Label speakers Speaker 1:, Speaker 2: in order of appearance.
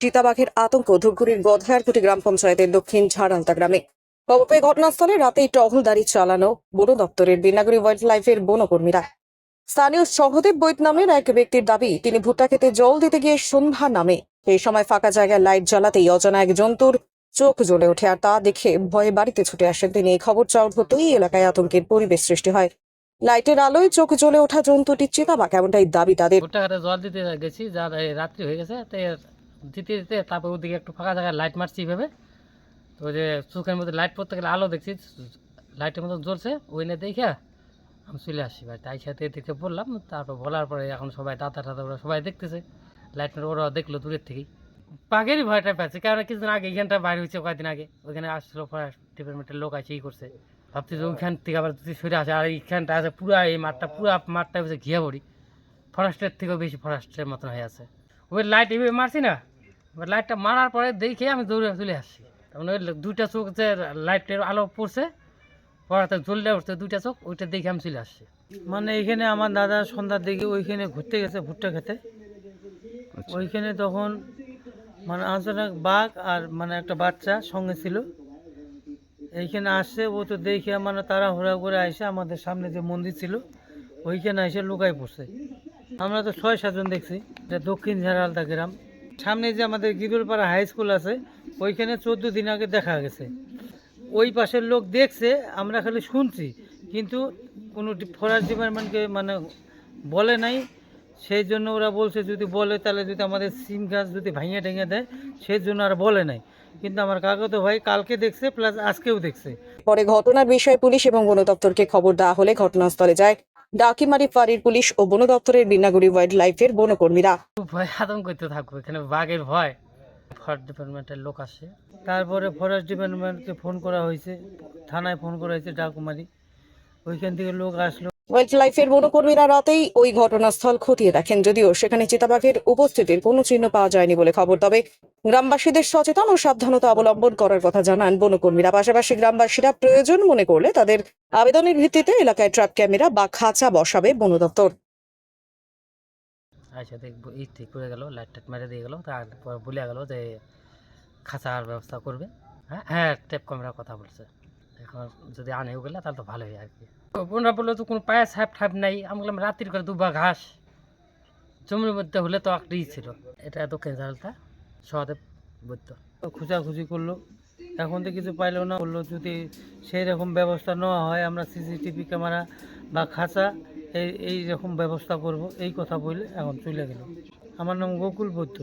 Speaker 1: চিতাবাঘের আতঙ্ক ধূপগুড়ির গধায়ারকুটি গ্রাম পঞ্চায়েতের দক্ষিণ ঝাড়ালতা গ্রামে। খবর পেয়ে ঘটনাস্থলে রাতেই টহলদারি চালানো বন দপ্তরের বিনাগুড়ি ওয়াইল্ড লাইফের বনকর্মীরা। স্থানীয় সহদেব বৈদ নামের এক ব্যক্তির দাবি, তিনি ভুট্টা খেতে জল দিতে গিয়ে সন্ধ্যা নামে সেই সময় ফাঁকা জায়গায় লাইট জ্বালাতেই অজানা এক জন্তুর চোখ জ্বলে ওঠে, আর তা দেখে ভয়ে বাড়িতে ছুটে আসেন তিনি। এই খবর চাউর হতেই এলাকায় আতঙ্কের পরিবেশ সৃষ্টি হয়। লাইটের আলোয় চোখ জ্বলে ওঠা জন্তুটি চিতাবাঘ, এমনটাই দাবি তাদের।
Speaker 2: ভুট্টা খেতে জল দিতে গেছি, যা রাত্রি হয়ে গেছে, তো দিতে দিতে তারপর ওদিকে একটু ফাঁকা জায়গায় লাইট মারছি এইভাবে। তো ওই যে চোখের মধ্যে লাইট পড়তে গেলে আলো দেখছি, লাইটের মতো জ্বলছে, ওই নিয়ে দেখে আমি চলে আসছি ভাই। তাই সাথে দেখে বললাম, তারপর বলার পরে এখন সবাই দাদা টাদা ওরা সবাই দেখতেছে, লাইট মেরে ওরা দেখলো দূরের থেকেই। বাঘেরই ভয়টা পাচ্ছে, কারণ কিছুদিন আগে এখানটা বাইরে হয়েছে, কয়েকদিন আগে ওইখানে আসছিল ফরেস্ট ডিপার্টমেন্টের লোক আছে, করছে। ভাবছি যে ওইখান থেকে আবার যদি সরে আসে, আর এইখানটা আছে পুরা, এই মাঠটা হচ্ছে ঘিয়া পড়ি, ফরেস্টের থেকেও বেশি ফরেস্টের মতন হয়ে আছে। ওই লাইট এভাবে মারছি না, ওই লাইটটা মারার পরে দেখে আমি দৌড়ে চলে আসছি। তখন ওই দুইটা চোখ যে লাইটের আলো পড়ছে, পড়াতে জ্বললে উঠছে দুইটা চোখ, ওইটা দেখে আমি চলে আসছি।
Speaker 3: মানে এইখানে আমার দাদা সন্ধ্যার দিকে ওইখানে ঘুরতে গেছে ভুট্টা খেতে। ওইখানে তখন মানে আচরণক বাঘ আর মানে একটা বাচ্চা সঙ্গে ছিল। এইখানে আসছে, ও তো দেখে মানে তাড়াহুড়া করে আসে আমাদের সামনে যে মন্দির ছিল ওইখানে এসে লুকাই পড়ছে। আমরা তো 6-7 জন দেখছি। এটা দক্ষিণ ঝাড়ালতা গ্রাম। সামনে যে আমাদের গিদুলপাড়া হাই স্কুল আছে, ওইখানে 14 দিন আগে দেখা গেছে। ওই পাশের লোক দেখছে, আমরা খালি শুনছি, কিন্তু কোনো ফরেস্ট ডিপার্টমেন্টকে মানে বলে নাই। সেই জন্য ওরা বলছে যদি বলে তাহলে যদি আমাদের সিম গাছ যদি ভাঙিয়ে ঠেঙে দেয়, সেই জন্য আর বলে নাই। কিন্তু আমার কাকাতো ভাই কালকে দেখছে, প্লাস আজকেও দেখছে।
Speaker 1: পরে ঘটনার বিষয়ে পুলিশ এবং বন দপ্তরকে খবর দেওয়া হলে ঘটনাস্থলে যায় ডাকিমারি ফাঁড়ির পুলিশ ও বন দপ্তরের বিনাগুড়ি ওয়াইল্ড লাইফের বনকর্মীরা।
Speaker 2: খুব ভয় আতঙ্ক করতে থাকবো, এখানে বাঘের ভয়। ফরেস্ট ডিপার্টমেন্টের লোক আসে,
Speaker 3: তারপরে ফরেস্ট ডিপার্টমেন্টকে ফোন করা হয়েছে, থানায় ফোন করা হয়েছে ডাকুমারি, ওইখান থেকে লোক আসলো।
Speaker 1: ওয়াইল্ড লাইফের বনকর্মীরা রাতেই ওই ঘটনাস্থল খতিয়ে দেখেন, যদিও সেখানে চিতাবাঘের উপস্থিতির কোনো চিহ্ন পাওয়া যায়নি বলে খবর। তবে গ্রামবাসীদের সচেতন ও সাবধানতা অবলম্বন করার কথা জানান বনকর্মীরা। পাশাপাশি গ্রামবাসীরা প্রয়োজন মনে করলে তাদের আবেদনের ভিত্তিতে এলাকায় ট্র্যাপ ক্যামেরা বা খাঁচা বসাবে বন দপ্তর।
Speaker 2: আচ্ছা দেখবো, এই ঠিক করে গেল, লাইট টাইট মেরে দিয়ে গেলো, তারপর বলে গেল যে খাঁচার ব্যবস্থা করবে। হ্যাঁ ট্যাপ ক্যামেরার কথা বলছে। এখন যদি আনেও গেলে তাহলে তো ভালোই আর কি। বোনরা বললো তো কোনো পায়ে সাপ ঠাপ নাই। আমি বললাম রাত্রির করে দুবা ঘাস জমির মধ্যে হলে তো একটা ছিল। এটা দক্ষিণ ঝাড়ালতা সহদেব বৈদ্য।
Speaker 3: খোঁজাখুঁজি করলো, এখন তো কিছু পাইলো না। বললো যদি সেই রকম ব্যবস্থা নেওয়া হয়, আমরা সিসিটিভি ক্যামেরা বা খাঁচা এই রকম ব্যবস্থা করব, এই কথা বলে এখন চলে গেল। আমার নাম গোকুল বৈদ্য।